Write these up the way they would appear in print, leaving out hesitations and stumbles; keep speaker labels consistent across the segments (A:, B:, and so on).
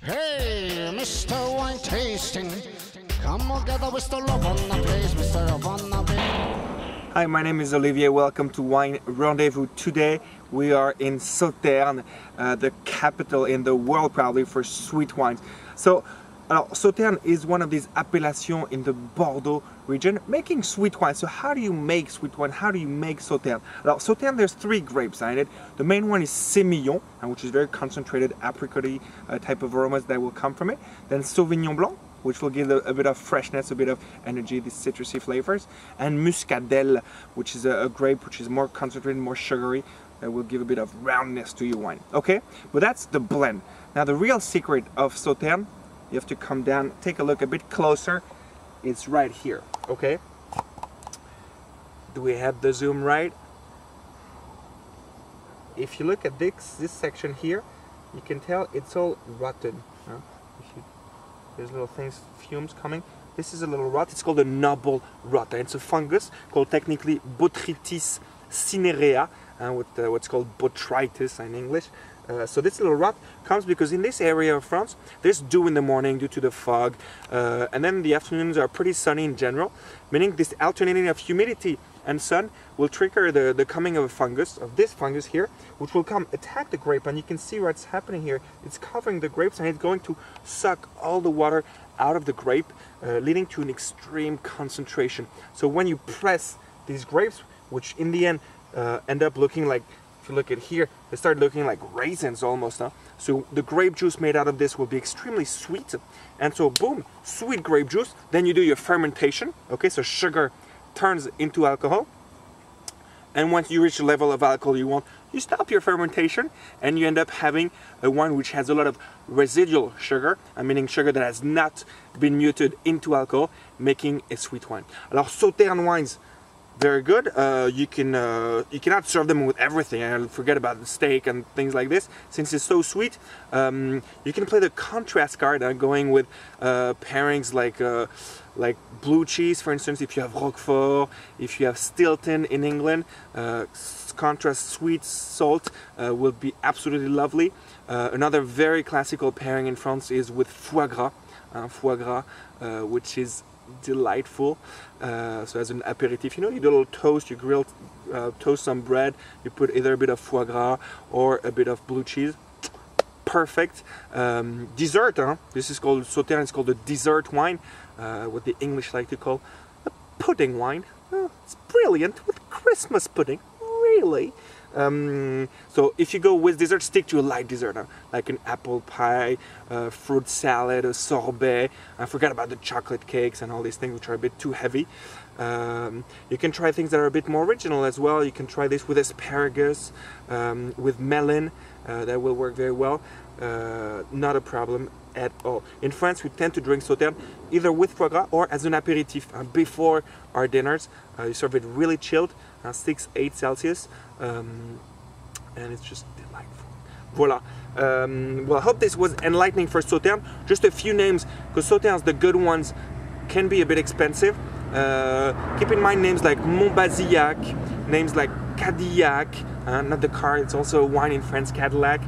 A: Hey, Mr. Wine Tasting, come together with the love on the place, Mr. Love on the place.
B: Hi, my name is Olivier. Welcome to Wine Rendezvous. Today we are in Sauternes, the capital in the world probably for sweet wines. So, Sauternes is one of these appellations in the Bordeaux region, making sweet wine. So how do you make sweet wine? How do you make Sauternes? Sauternes, there's three grapes in it. The main one is Semillon, which is very concentrated apricot-y type of aromas that will come from it. Then Sauvignon Blanc, which will give a bit of freshness, a bit of energy, these citrusy flavors. And Muscadelle, which is a grape which is more concentrated, more sugary, that will give a bit of roundness to your wine. Okay, but that's the blend. Now the real secret of Sauternes, you have to come down, take a look a bit closer. It's right here, okay? Do we have the zoom right? If you look at this section here, you can tell it's all rotten. Huh? There's little things, fumes coming. This is a little rot. It's called a noble rot. It's a fungus called technically Botrytis cinerea, with what's called botrytis in English. So this little rot comes because in this area of France, there's dew in the morning due to the fog, and then the afternoons are pretty sunny in general, meaning this alternating of humidity and sun will trigger the coming of a fungus, of this fungus here, which will come attack the grape, and you can see what's happening here. It's covering the grapes and it's going to suck all the water out of the grape, leading to an extreme concentration. So when you press these grapes, which in the end end up looking like, if you look at here, they start looking like raisins almost, huh? So the grape juice made out of this will be extremely sweet, and so boom, sweet grape juice. Then you do your fermentation, okay? So sugar turns into alcohol, and once you reach the level of alcohol you want, you stop your fermentation, and you end up having a wine which has a lot of residual sugar, meaning sugar that has not been muted into alcohol, making a sweet wine. Alors Sauternes wines, very good. You cannot serve them with everything. I'll forget about the steak and things like this, since it's so sweet. You can play the contrast card, going with pairings like blue cheese, for instance. If you have Roquefort, if you have Stilton in England, contrast sweet salt will be absolutely lovely. Another very classical pairing in France is with foie gras, which is delightful. So as an aperitif, you know, you do a little toast, you grill, toast some bread, you put either a bit of foie gras or a bit of blue cheese. Perfect. Dessert, huh? This is called Sauternes, it's called a dessert wine, what the English like to call a pudding wine. It's brilliant with Christmas pudding, really. So if you go with dessert, stick to a light dessert, huh? Like an apple pie, fruit salad, a sorbet. I forgot about the chocolate cakes and all these things which are a bit too heavy. You can try things that are a bit more original as well. You can try this with asparagus, with melon. That will work very well. Not a problem at all. In France, we tend to drink Sauternes either with foie gras or as an aperitif before our dinners. You serve it really chilled, 6-8 Celsius, and it's just delightful. Voila. Well, I hope this was enlightening for Sauternes. Just a few names, because Sauternes, the good ones, can be a bit expensive. Keep in mind names like Montbazillac, names like Cadillac, not the car, it's also a wine in France, Cadillac.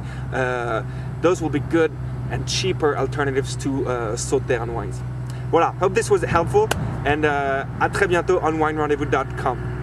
B: Those will be good and cheaper alternatives to Sauternes wines. Voilà, hope this was helpful, and à très bientôt on winerendezvous.com.